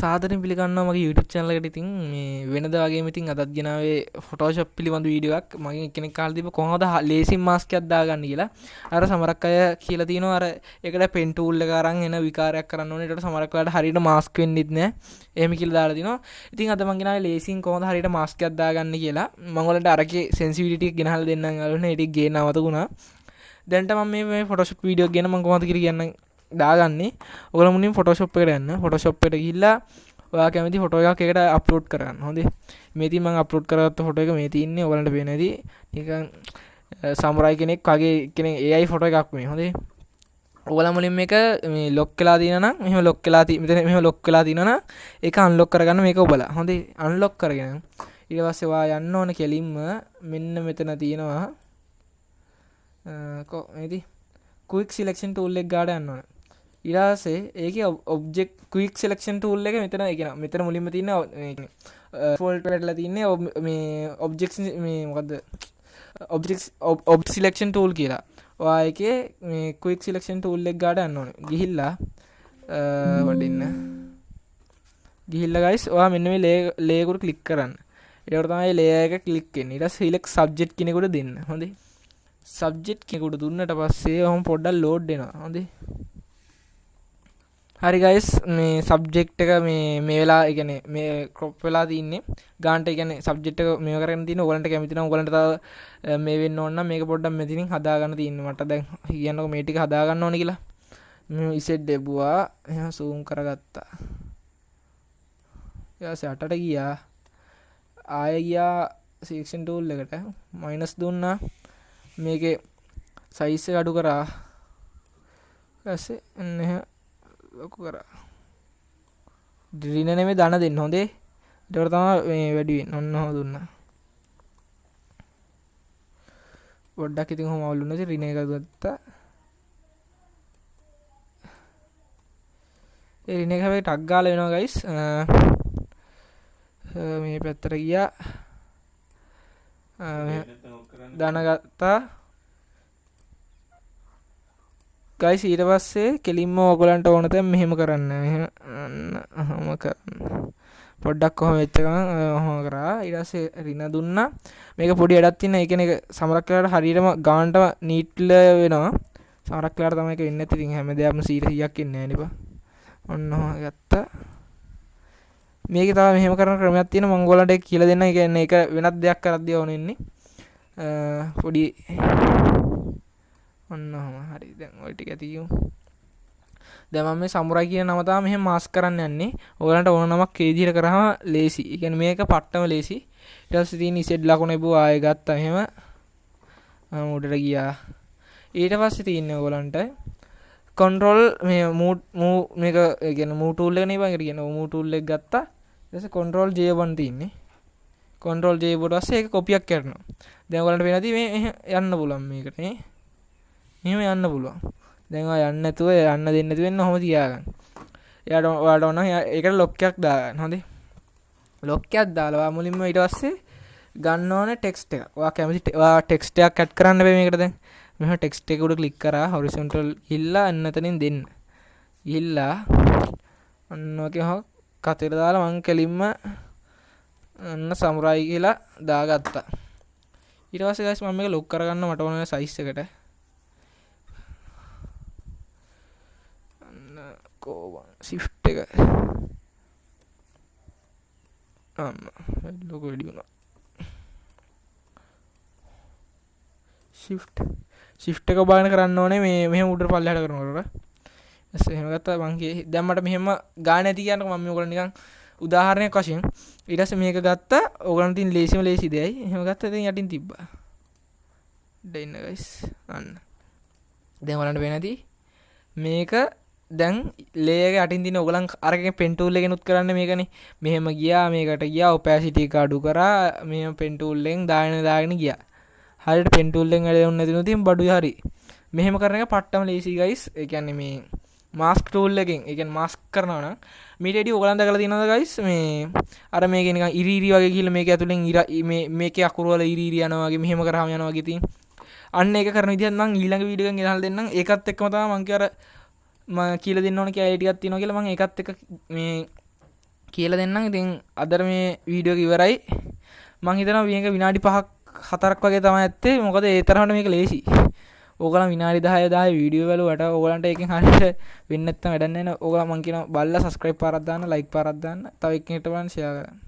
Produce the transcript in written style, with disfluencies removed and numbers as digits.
සාදරයෙන් පිළිගන්නවා මගේ YouTube channel එකට. ඉතින් මේ වෙනදා වගේම ඉතින් අදත් ගෙනාවේ Photoshop පිළිබඳ වීඩියෝ එකක්. මගෙන් එක්කෙනෙක් කාලා දීප කොහොමද ලේසින් මාස්ක් එකක් දාගන්න කියලා. අර සමහරක් අය කියලා තිනවා අර ඒකට පෙන් ටූල් එක අරන් එන විකාරයක් කරන්න ඕනේ. ඒකට සමහරක් වෙලාවට හරියට මාස්ක් වෙන්නෙත් නෑ. එහෙම කියලා දාලා තිනවා. ඉතින් අද මං ගෙනාවේ ලේසින් කොහොමද හරියට මාස්ක් එකක් දාගන්න කියලා. මම ඔයාලට අරකේ sensitivity එක ගෙනහලා දෙන්නම් අලුනේ. ඒ ටික ගේන්න අමතකුණා. දැන්ට මම මේ Photoshop වීඩියෝ එක ගැන මම කොහොමද කියලා කියන්න දාගන්නේ. ඔයාලා මුලින්ම Photoshop එකට යන්න. Photoshop එකට ගිහිල්ලා ඔයා කැමති ෆොටෝ එකක් එකට අප්ලෝඩ් කරන්න. හොඳේ. මේ ඉතින් මම අප්ලෝඩ් කරගත්ත ෆොටෝ එක මේ තියෙන්නේ. ඔයාලන්ට පේන ඇති. නිකන් සමුරයි කෙනෙක් වගේ කෙනෙක් AI ෆොටෝ එකක් මේ. හොඳේ. ඔයාලා මුලින් මේක මේ ලොක් වෙලා තියෙනවා නම් මෙහෙම ලොක් වෙලා මෙතන මෙහෙම ලොක් වෙලා තියෙනවා නම් ඒක අන්ලොක් කරගන්න මේක ඔබලා. හොඳේ. අන්ලොක් කරගෙන ඊට පස්සේ ඔයා යන්න ඕන කෙලින්ම මෙන්න මෙතන තියෙනවා කොහේද quick selection tool එක ගාඩ යන්න ඕන. ඊට පස්සේ ඒකේ object quick selection tool එක මෙතන ඒ කියන මෙතන මුලින්ම තියෙන මේ ෆෝල්ඩ් එකටලා තියෙන්නේ මේ objects මේ මොකද්ද object selection tool කියලා. ඔයා ඒකේ මේ quick selection tool එක ගාඩ යන්න ඕනේ. ගිහිල්ලා වඩින්න. ගිහිල්ලා guys ඔයා මෙන්න මේ layer එකට click කරන්න. ඒකට තමයි layer එක click වෙන්නේ. ඊට පස්සේ select subject කෙනෙකුට දෙන්න. හොඳේ. subject කෙනෙකුට දුන්නට පස්සේ ඔහොම පොඩ්ඩක් load වෙනවා. හොඳේ. හරි guys මේ subject එක මේ වෙලා ඒ කියන්නේ මේ crop වෙලා තින්නේ ගානට ඒ කියන්නේ subject එක මේව කරගෙන තියෙන ඕගලන්ට කැමති නම් ඕගලන්ට තව මේ වෙන්න ඕන නම් මේක පොඩ්ඩක් මෙතනින් හදා ගන්න තියෙන්නේ මට දැන් කියන්නකො මේ ටික හදා ගන්න ඕනේ කියලා මේ ඉසෙට් දෙබුවා එහෙනම් zoom කරගත්තා ඊට අටට ගියා ආයෙ ගියා selection tool එකට minus දුන්නා මේකේ size එක අඩු කරා ඊපස්සේ එන්න ලොකු කරා රින නෙමෙයි දන දෙන්න හොඳේ ඒකට තමයි මේ වැඩි වෙන්නේ ඔන්න ඔහොම දුන්නා පොඩ්ඩක් ඉතින් ඔහොම අවුල් වුණා ඉතින් රින එක ගත්තා ඒ රින එක හැබැයි ටක් ගාලා වෙනවා ගයිස් මේ පැත්තට ගියා දන ගත්තා ගයිස් ඊට පස්සේ කෙලින්ම ඔයගලන්ට ඕන තැන් මෙහෙම කරන්න. එහෙම කරන්න. පොඩ්ඩක් කොහොම වෙච්ච ගමන් ඔහොම කරා. ඊට පස්සේ රින දුන්නා. මේක පොඩි වැඩක් තියෙන. ඒ කියන්නේ සමහරක් වෙලාවට හරියටම ගානටම නීට්ල වෙනවා. සමහරක් වෙලාවට තමයි ඒක වෙන්නේ නැති. ඉතින් හැම දෙයක්ම 100ක් එන්නේ නැහැ නේ. ඔන්න ඔහොම ගත්තා. මේකේ තව මෙහෙම කරන ක්‍රමයක් තියෙනවා. මම ඔයගලන්ට ඒක කියලා දෙන්නම්. ඒ කියන්නේ ඒක වෙනත් දෙයක් කරද්දී ඕන ඉන්නේ. පොඩි ඔන්න ඔහම හරි දැන් ඔය ටික ඇතියමු දැන් මම මේ සමුරයි කියන නම තමයි මෙහෙම මාස්ක් කරන්න යන්නේ ඔයගලන්ට ඕන නමක් ඒ විදිහට කරාම ලේසි ඒ කියන්නේ මේක පට්ටම ලේසි ඊට පස්සේ තියෙන ඉසෙඩ් ලකුණ එබුවා ආයෙ ගත්තා එහෙම උඩට ගියා ඊට පස්සේ තියෙන්නේ ඔයගලන්ට control මේ move මේක ඒ කියන්නේ move tool එක නේ බං ඒකට කියන්නේ move tool එක ගත්තා ඊට පස්සේ control J1 තියෙන්නේ control J වට පස්සේ ඒක කොපියක් කරනවා දැන් ඔයගලන්ට වෙනදී මේ යන්න පුළුවන් මේකට නේ මෙහෙම යන්න පුළුවන්. දැන් ඔයා යන්න නැතුව යන්න දෙන්න නැති වෙන්න ඔහොම තියාගන්න. එයාට ඔයාට ඕන ඒකට ලොක් එකක් දාගන්න. හොඳේ. ලොක් එකක් දාලා ඔයා මුලින්ම ඊට පස්සේ ගන්න ඕනේ ටෙක්ස්ට් එක. ඔයා කැමති ඔයා ටෙක්ස්ට් එකක් ඇඩ් කරන්න බෑ මේකට දැන්. මෙහෙම ටෙක්ස්ට් එක උඩ ක්ලික් කරා horizontal ගිහිල්ලා අන්න එතනින් දෙන්න. ගිහිල්ලා අන්න ඔකේ කතේට දාලා මං කෙලින්ම අන්න සමුරයි කියලා දාගත්තා. ඊට පස්සේ guys මම මේක ලොක් කරගන්න මට ඕන size එකට. shift එක ලොකු වැඩි වුණා shift එක බලන්න කරන්න ඕනේ මේ මෙහෙම උඩට පල්ලෙහාට කරනකොට එස් එහෙම ගත්තා මං කියේ දැන් මට මෙහෙම ගාන නැති කියන්නකො මම මේගොල්ලෝ නිකන් උදාහරණයක් වශයෙන් ඊට පස්සේ මේක ගත්තා ඕගලන්ට තියෙන ලේසිම ලේසි දෙයයි එහෙම ගත්තා ඉතින් යටින් තිබ්බා දෙන්න guys අන්න දැන් ඔයාලන්ට වෙන්නේ නැති මේක දැන් ලේයර් එක යටින් තියෙන ඔයගලන් අරගෙන පෙන් ටූල් එකෙන් උත් කරන්න මේකනේ මෙහෙම ගියා මේකට ගියා ඔපැසිටි එක අඩු කරා මෙහෙම පෙන් ටූල් එකෙන් දාගෙන ගියා හරියට පෙන් ටූල් එකෙන් වැඩ උන්නේ නැතිනොත් ඉතින් බඩුයි හරි මෙහෙම කරන එක පට්ටම ලේසි ගයිස් ඒ කියන්නේ මේ මාස්ක් ටූල් එකෙන් ඒ කියන්නේ මාස්ක් කරනවා නම් මීට වැඩි ඔයගලන් දැකලා තියෙනවද ගයිස් මේ අර මේකේ නිකන් ඉරි වගේ ගිහලා මේක ඇතුලෙන් මේකේ අකුරු වල ඉරි යනවා වගේ මෙහෙම කරාම යනවා වගේ තියෙන අන්න ඒක කරන විදිහත් මම ඊළඟ වීඩියෝ එකෙන් ගෙනල්ලා දෙන්නම් ඒකත් එක්කම තමයි මම කියලා දෙන්න ඕන කියලා ඒ ටිකක් තියෙනවා කියලා මම ඒකත් එක්ක මේ කියලා දෙන්නම්. ඉතින් අදට මේ වීඩියෝ එක ඉවරයි. මං හිතනවා මේක විනාඩි 5ක් 4ක් වගේ තමයි ඇත්තේ. මොකද ඒ තරමට මේක ලේසි. ඕගොල්ලෝ විනාඩි 10 වීඩියෝ බලුවට ඕගොල්ලන්ට එකෙන් හරියට වෙන්නේ නැත්නම් වැඩක් නැහැ නේ. ඕගොල්ලෝ මං කියනවා බලලා subscribe පාරක් දාන්න, like පාරක් දාන්න, තව එක්කෙනෙක්ට බලන්න share කරන්න.